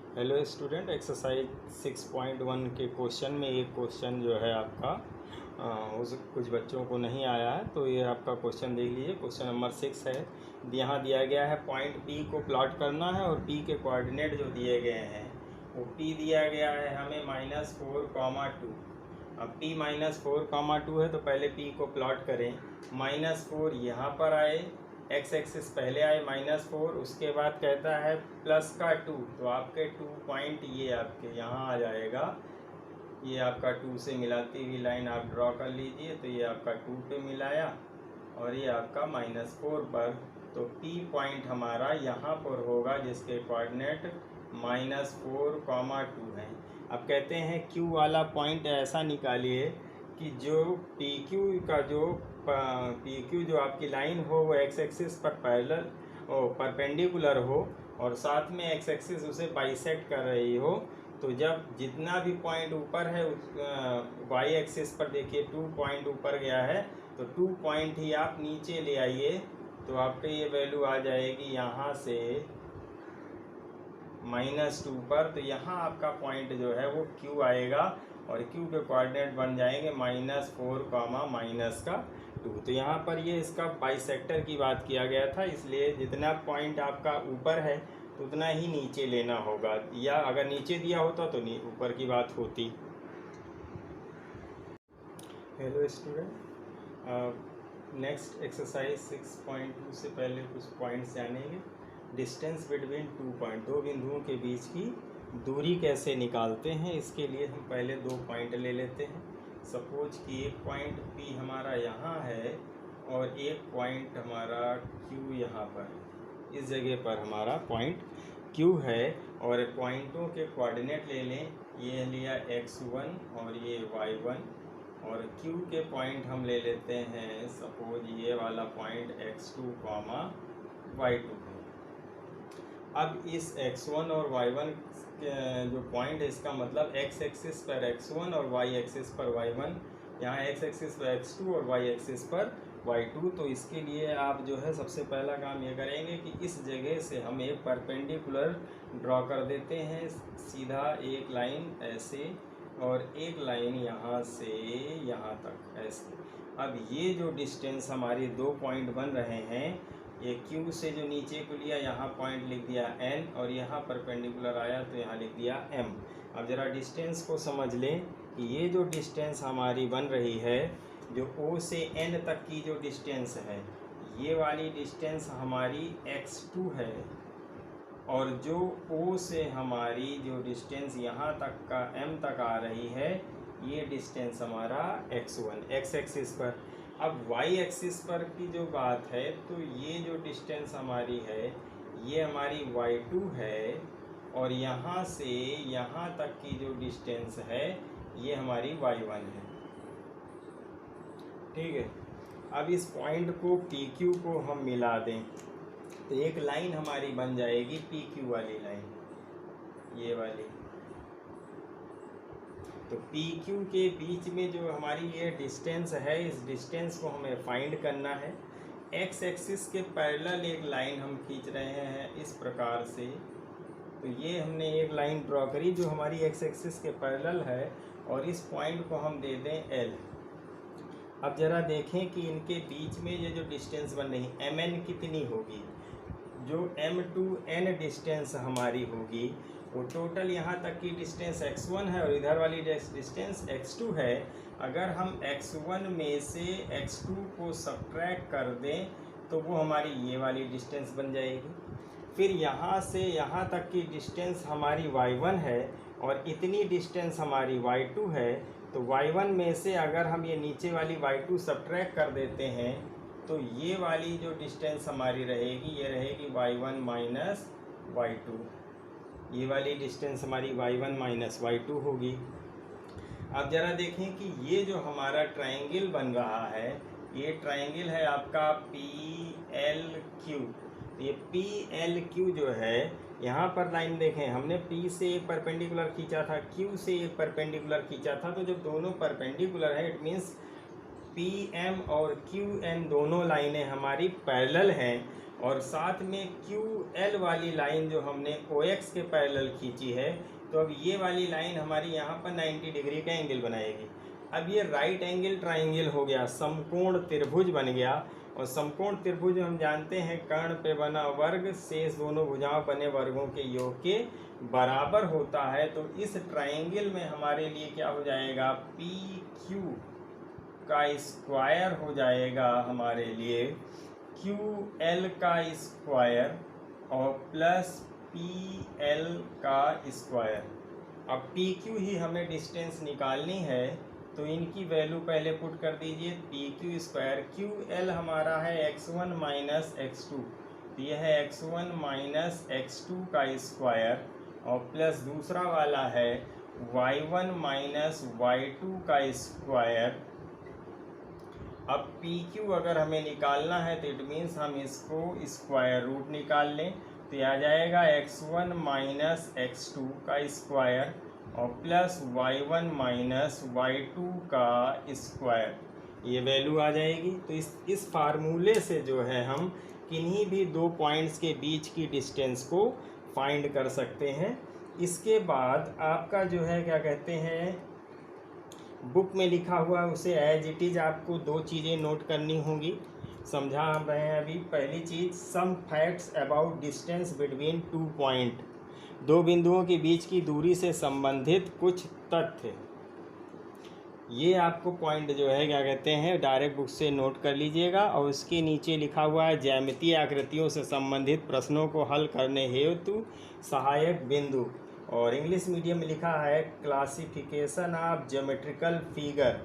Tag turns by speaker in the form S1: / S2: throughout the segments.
S1: Hello student, exercise 6.1 के question में एक क्वेश्चन जो है आपका उस कुछ बच्चों को नहीं आया है, तो ये आपका क्वेश्चन देख लीजिए। क्वेश्चन नंबर 6 है। यहाँ दिया गया है पॉइंट पी को प्लॉट करना है और पी के कोऑर्डिनेट जो दिए गए हैं वो पी दिया गया है हमें -4,2। अब पी -4,2 है तो पहले पी को प्लॉट करें। -4 यहाँ पर आए, एक्स एक्सिस पहले आए -4, उसके बाद कहता है प्लस का 2, तो आपके 2 पॉइंट ये आपके यहाँ आ जाएगा। ये आपका 2 से मिलाती हुई लाइन आप ड्रॉ कर लीजिए, तो ये आपका 2 पे मिलाया और ये आपका -4 पर, तो पी पॉइंट हमारा यहाँ पर होगा जिसके कोऑर्डिनेट -4,2 हैं। अब कहते हैं क्यू वाला पॉइंट ऐसा निकालिए कि जो पी क्यू का जो जो आपकी लाइन हो वो एक्स एक्सिस पर पैरेलल परपेंडिकुलर हो और साथ में एक्स एक्सिस उसे बाइसेक्ट कर रही हो। तो जब जितना भी पॉइंट ऊपर है उस वाई एक्सिस पर देखिए 2 पॉइंट ऊपर गया है, तो 2 पॉइंट ही आप नीचे ले आइए, तो आपके ये वैल्यू आ जाएगी यहाँ से -2 पर। तो यहाँ आपका पॉइंट जो है वो Q आएगा और Q के कोऑर्डिनेट बन जाएंगे -4, -2। तो यहाँ पर ये इसका बाइसेक्टर की बात किया गया था, इसलिए जितना पॉइंट आपका ऊपर है तो उतना ही नीचे लेना होगा, या अगर नीचे दिया होता तो ऊपर की बात होती। हेलो स्टूडेंट, नेक्स्ट एक्सरसाइज 6.2 से पहले कुछ पॉइंट्स जानेंगे। डिस्टेंस बिटवीन 2 पॉइंट, दो बिंदुओं के बीच की दूरी कैसे निकालते हैं, इसके लिए हम पहले 2 पॉइंट ले लेते हैं। सपोज कि एक पॉइंट P हमारा यहाँ है और एक पॉइंट हमारा Q यहाँ पर, इस जगह पर हमारा पॉइंट Q है और पॉइंटों के कोऑर्डिनेट ले लें। ये लिया x1 और ये y1, और Q के पॉइंट हम ले लेते हैं, सपोज ये वाला पॉइंट x2, y2 है। अब इस x1 और y1 जो पॉइंट है इसका मतलब x एक्सिस पर x1 और y एक्सिस पर y1, यहाँ x एक्सिस पर x2 और y एक्सिस पर y2। तो इसके लिए आप जो है सबसे पहला काम ये करेंगे कि इस जगह से हम एक परपेंडिकुलर ड्रॉ कर देते हैं, सीधा एक लाइन ऐसे और एक लाइन यहाँ से यहाँ तक ऐसे। अब ये जो डिस्टेंस हमारी 2 पॉइंट बन रहे हैं, ये Q से जो नीचे को लिया यहाँ पॉइंट लिख दिया N और यहाँ परपेंडिकुलर आया तो यहाँ लिख दिया M। अब ज़रा डिस्टेंस को समझ लें कि ये जो डिस्टेंस हमारी बन रही है, जो O से N तक की जो डिस्टेंस है, ये वाली डिस्टेंस हमारी x2 है, और जो O से हमारी जो डिस्टेंस यहाँ तक का M तक आ रही है, ये डिस्टेंस हमारा x1 x एक्सिस पर। अब y एक्सिस पर की जो बात है, तो ये जो डिस्टेंस हमारी है ये हमारी y2 है, और यहाँ से यहाँ तक की जो डिस्टेंस है ये हमारी y1 है। ठीक है। अब इस पॉइंट को PQ को हम मिला दें तो एक लाइन हमारी बन जाएगी PQ वाली लाइन, ये वाली। तो PQ के बीच में जो हमारी ये डिस्टेंस है, इस डिस्टेंस को हमें फाइंड करना है। एक्स एक्सिस के पैरेलल एक लाइन हम खींच रहे हैं इस प्रकार से। तो ये हमने एक लाइन ड्रॉ करी जो हमारी एक्स एक्सिस के पैरेलल है, और इस पॉइंट को हम दे दें L। अब ज़रा देखें कि इनके बीच में ये जो डिस्टेंस बन रही है MN कितनी होगी। जो M to N डिस्टेंस हमारी होगी वो टोटल यहाँ तक की डिस्टेंस x1 है और इधर वाली डिस्टेंस x2 है। अगर हम x1 में से x2 को सब्ट्रैक्ट कर दें तो वो हमारी ये वाली डिस्टेंस बन जाएगी। फिर यहाँ से यहाँ तक की डिस्टेंस हमारी y1 है और इतनी डिस्टेंस हमारी y2 है। तो y1 में से अगर हम ये नीचे वाली y2 सब्ट्रैक्ट कर देते हैं तो ये वाली जो डिस्टेंस हमारी रहेगी ये रहेगी y1 माइनस y2। ये वाली डिस्टेंस हमारी y1 माइनस y2 होगी। अब ज़रा देखें कि ये जो हमारा ट्रायंगल बन रहा है, ये ट्रायंगल है आपका PLQ। ये PLQ जो है, यहाँ पर लाइन देखें, हमने P से एक परपेंडिकुलर खींचा था, Q से एक परपेंडिकुलर खींचा था। तो जब दोनों परपेंडिकुलर है इट मीन्स पी एम और क्यू एन दोनों लाइनें हमारी पैरेलल हैं और साथ में क्यू एल वाली लाइन जो हमने ओ एक्स के पैरेलल खींची है, तो अब ये वाली लाइन हमारी यहाँ पर 90 डिग्री का एंगल बनाएगी। अब ये राइट एंगल ट्राइंगल हो गया, समकोण त्रिभुज बन गया। और समकोण त्रिभुज हम जानते हैं कर्ण पे बना वर्ग शेष दोनों भुजाओं बने वर्गों के योग के बराबर होता है। तो इस ट्राइंगल में हमारे लिए क्या हो जाएगा, पी क्यू का स्क्वायर हो जाएगा हमारे लिए क्यू एल का स्क्वायर और प्लस पी एल का स्क्वायर। अब पी क्यू ही हमें डिस्टेंस निकालनी है, तो इनकी वैल्यू पहले पुट कर दीजिए। P Q square, Q L हमारा है x1 माइनस एक्स टू, तो यह है x1 माइनस एक्स टू का स्क्वायर और प्लस दूसरा वाला है y1 माइनस y2 का स्क्वायर। अब पी क्यू अगर हमें निकालना है तो इट मीन्स हम इसको स्क्वायर रूट निकाल लें, तो यह आ जाएगा x1 माइनस x2 का स्क्वायर और प्लस y1 माइनस y2 का स्क्वायर, ये वैल्यू आ जाएगी। तो इस फार्मूले से जो है हम किन्हीं भी दो पॉइंट्स के बीच की डिस्टेंस को फाइंड कर सकते हैं। इसके बाद आपका जो है क्या कहते हैं, बुक में लिखा हुआ उसे एज इट इज़ आपको दो चीज़ें नोट करनी होंगी। समझा हम रहे हैं अभी। पहली चीज़, some facts about distance between two point, दो बिंदुओं के बीच की दूरी से संबंधित कुछ तथ्य। ये आपको पॉइंट जो है क्या कहते हैं डायरेक्ट बुक से नोट कर लीजिएगा। और उसके नीचे लिखा हुआ है ज्यामितीय आकृतियों से संबंधित प्रश्नों को हल करने हेतु सहायक बिंदु, और इंग्लिश मीडियम में लिखा है क्लासिफिकेशन ऑफ ज्योमेट्रिकल फिगर।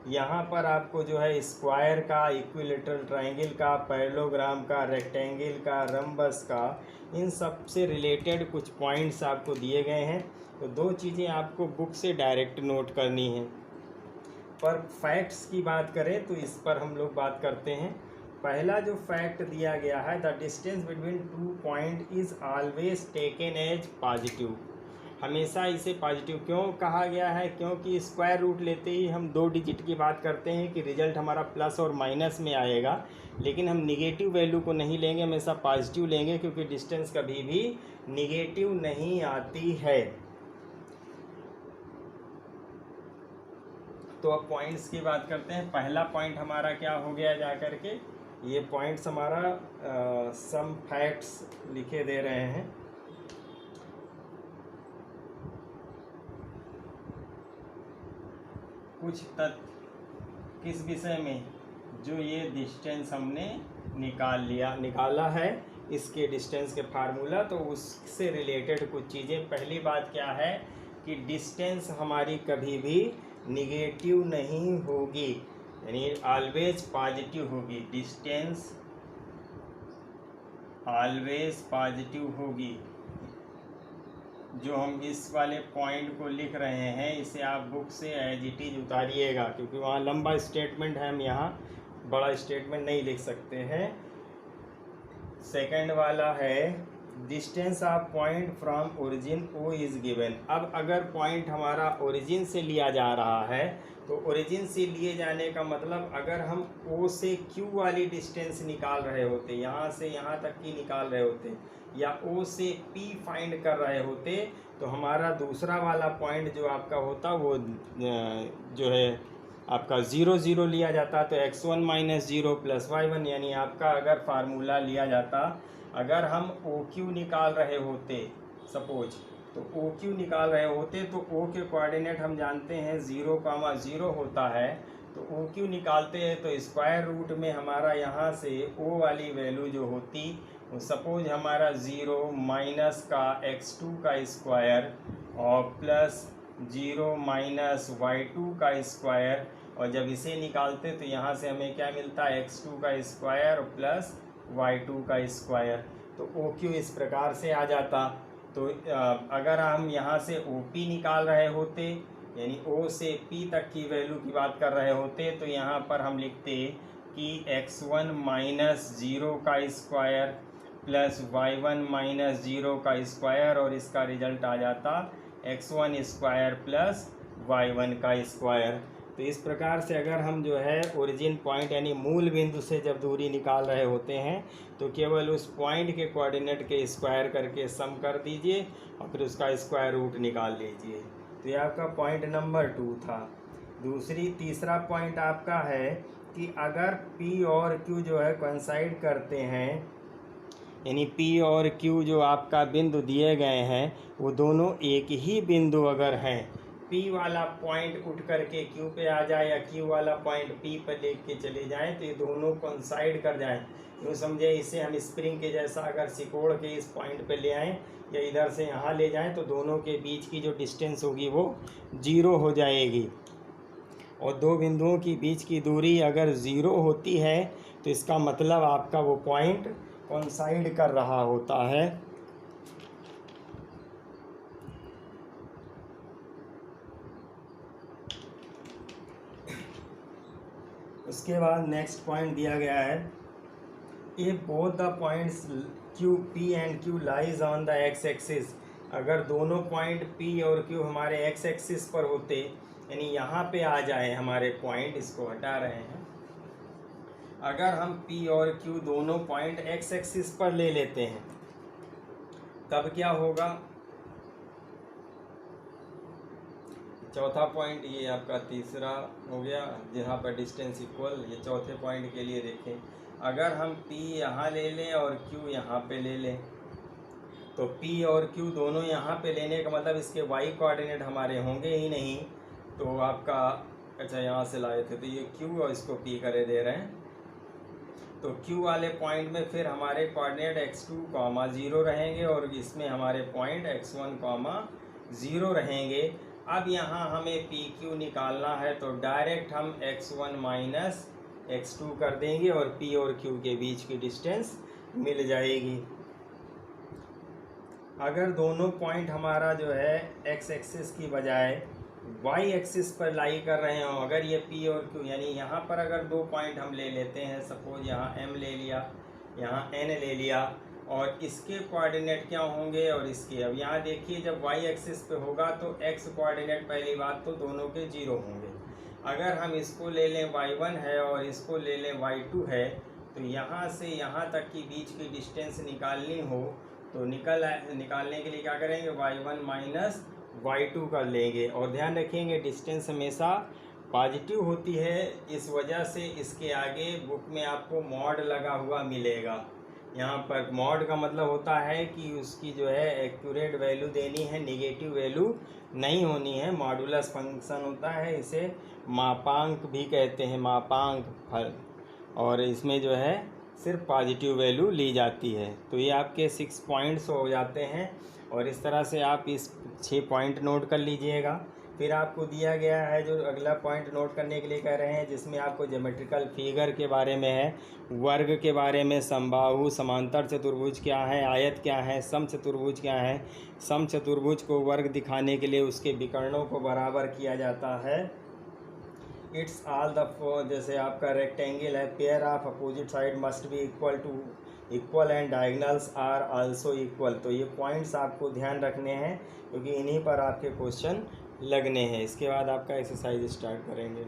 S1: यहाँ पर आपको जो है स्क्वायर का, इक्विलेटरल ट्रायंगल का, पैरेललोग्राम का, रेक्टेंगल का, रम्बस का, इन सब से रिलेटेड कुछ पॉइंट्स आपको दिए गए हैं। तो दो चीज़ें आपको बुक से डायरेक्ट नोट करनी हैं। पर फैक्ट्स की बात करें तो इस पर हम लोग बात करते हैं। पहला जो फैक्ट दिया गया है, the distance between two point is always taken as positive. हमेशा इसे पॉजिटिव क्यों कहा गया है, क्योंकि स्क्वायर रूट लेते ही हम दो डिजिट की बात करते हैं कि रिजल्ट हमारा प्लस और माइनस में आएगा, लेकिन हम निगेटिव वैल्यू को नहीं लेंगे, हमेशा पॉजिटिव लेंगे, क्योंकि डिस्टेंस कभी भी निगेटिव नहीं आती है। तो अब पॉइंट्स की बात करते हैं। पहला पॉइंट हमारा क्या हो गया जा करके, ये पॉइंट्स हमारा सम फैक्ट्स लिखे दे रहे हैं। कुछ तथ्य किस विषय में, जो ये डिस्टेंस हमने निकाला है, इसके डिस्टेंस के फार्मूला, तो उससे रिलेटेड कुछ चीज़ें। पहली बात क्या है कि डिस्टेंस हमारी कभी भी निगेटिव नहीं होगी, यानी ऑलवेज पॉजिटिव होगी। डिस्टेंस ऑलवेज पॉजिटिव होगी। जो हम इस वाले पॉइंट को लिख रहे हैं, इसे आप बुक से एज इट इज उतारिएगा, क्योंकि वहाँ लंबा स्टेटमेंट है, हम यहाँ बड़ा स्टेटमेंट नहीं लिख सकते हैं। सेकंड वाला है distance of point from origin O is given. अब अगर पॉइंट हमारा ओरिजिन से लिया जा रहा है, तो ओरिजिन से लिए जाने का मतलब, अगर हम ओ से क्यू वाली डिस्टेंस निकाल रहे होते, यहाँ से यहाँ तक की निकाल रहे होते, या ओ से पी फाइंड कर रहे होते, तो हमारा दूसरा वाला पॉइंट जो आपका होता वो जो है आपका 0 0 लिया जाता। तो x1 माइनस 0 प्लस y1, यानी आपका अगर फार्मूला लिया जाता, अगर हम ओ क्यू निकाल रहे होते सपोज, तो ओ क्यू निकाल रहे होते, तो ओ के कोऑर्डिनेट हम जानते हैं 0, 0 होता है। तो ओ क्यू निकालते हैं तो स्क्वायर रूट में हमारा यहाँ से ओ वाली वैल्यू जो होती, सपोज हमारा 0 माइनस का x2 का स्क्वायर और प्लस 0 माइनस y2 का स्क्वायर, और जब इसे निकालते तो यहाँ से हमें क्या मिलता है, x2 का स्क्वायर प्लस y2 का स्क्वायर। तो ओ क्यू इस प्रकार से आ जाता। तो अगर हम यहाँ से ओ पी निकाल रहे होते, यानी ओ से पी तक की वैल्यू की बात कर रहे होते, तो यहाँ पर हम लिखते कि x1 माइनस 0 का स्क्वायर प्लस y1 माइनस 0 का स्क्वायर, और इसका रिजल्ट आ जाता x1 स्क्वायर प्लस y1 का स्क्वायर। तो इस प्रकार से अगर हम जो है ओरिजिन पॉइंट यानी मूल बिंदु से जब दूरी निकाल रहे होते हैं तो केवल उस पॉइंट के कोऑर्डिनेट के स्क्वायर करके सम कर दीजिए और फिर उसका स्क्वायर रूट निकाल लीजिए। तो ये आपका पॉइंट नंबर 2 था। तीसरा पॉइंट आपका है कि अगर P और Q जो है कोइंसाइड करते हैं, यानी P और Q जो आपका बिंदु दिए गए हैं वो दोनों एक ही बिंदु अगर हैं, P वाला पॉइंट उठ करके Q पे आ जाए या Q वाला पॉइंट P पर लेके चले जाएं तो ये दोनों कोइंसाइड कर जाएं। यूँ समझे इसे हम स्प्रिंग के जैसा अगर सिकोड़ के इस पॉइंट पे ले आएँ या इधर से यहाँ ले जाएं तो दोनों के बीच की जो डिस्टेंस होगी वो 0 हो जाएगी। और दो बिंदुओं की बीच की दूरी अगर 0 होती है तो इसका मतलब आपका वो पॉइंट कोइंसाइड कर रहा होता है। उसके बाद नेक्स्ट पॉइंट दिया गया है, if both the points Q P and Q lies on the x axis, अगर दोनों पॉइंट पी और क्यू हमारे एक्स एक्सिस पर होते, यानी यहाँ पे आ जाए हमारे पॉइंट, इसको हटा रहे हैं, अगर हम पी और क्यू दोनों पॉइंट एक्स एक्सिस पर ले लेते हैं तब क्या होगा। चौथा पॉइंट ये आपका तीसरा हो गया जहाँ पर डिस्टेंस इक्वल। ये चौथे पॉइंट के लिए देखें, अगर हम P यहाँ ले लें और Q यहाँ पे ले लें तो P और Q दोनों यहाँ पे लेने का मतलब इसके y कोऑर्डिनेट हमारे होंगे ही नहीं। तो आपका अच्छा यहाँ से लाए थे तो ये Q और इसको P करे दे रहे हैं, तो Q वाले पॉइंट में फिर हमारे कोऑर्डिनेट x2, 0 रहेंगे और इसमें हमारे पॉइंट x1, 0 रहेंगे। अब यहाँ हमें PQ निकालना है तो डायरेक्ट हम x1 माइनस x2 कर देंगे और P और Q के बीच की डिस्टेंस मिल जाएगी। अगर दोनों पॉइंट हमारा जो है x एक्सिस की बजाय y एक्सिस पर लाई कर रहे हो, अगर ये P और Q यानी यहाँ पर अगर दो पॉइंट हम ले लेते हैं, सपोज यहाँ M ले लिया, यहाँ N ले लिया, और इसके कोऑर्डिनेट क्या होंगे और इसके, अब यहाँ देखिए जब y एक्सिस पे होगा तो x कोऑर्डिनेट पहली बात तो दोनों के 0 होंगे। अगर हम इसको ले लें y1 है और इसको ले लें y2 है तो यहाँ से यहाँ तक की बीच की डिस्टेंस निकालनी हो तो निकालने के लिए क्या करेंगे, y1 माइनस y2 कर लेंगे। और ध्यान रखेंगे डिस्टेंस हमेशा पॉजिटिव होती है, इस वजह से इसके आगे बुक में आपको मॉड लगा हुआ मिलेगा। यहाँ पर मॉड का मतलब होता है कि उसकी जो है एक्यूरेट वैल्यू देनी है, निगेटिव वैल्यू नहीं होनी है। मॉडुलस फंक्शन होता है, इसे मापांक भी कहते हैं, मापांक फल, और इसमें जो है सिर्फ पॉजिटिव वैल्यू ली जाती है। तो ये आपके 6 पॉइंट्स हो जाते हैं और इस तरह से आप इस 6 पॉइंट नोट कर लीजिएगा। फिर आपको दिया गया है जो अगला पॉइंट नोट करने के लिए कह रहे हैं, जिसमें आपको ज्योमेट्रिकल फिगर के बारे में है, वर्ग के बारे में, समबाहु समांतर चतुर्भुज क्या है, आयत क्या है, समचतुर्भुज क्या है। समचतुर्भुज को वर्ग दिखाने के लिए उसके विकर्णों को बराबर किया जाता है। इट्स ऑल द, जैसे आपका रेक्टेंगल है, pair of opposite side must be equal and diagonals are also equal. तो ये पॉइंट्स आपको ध्यान रखने हैं क्योंकि इन्हीं पर आपके क्वेश्चन लगने हैं। इसके बाद आपका एक्सरसाइज स्टार्ट करेंगे।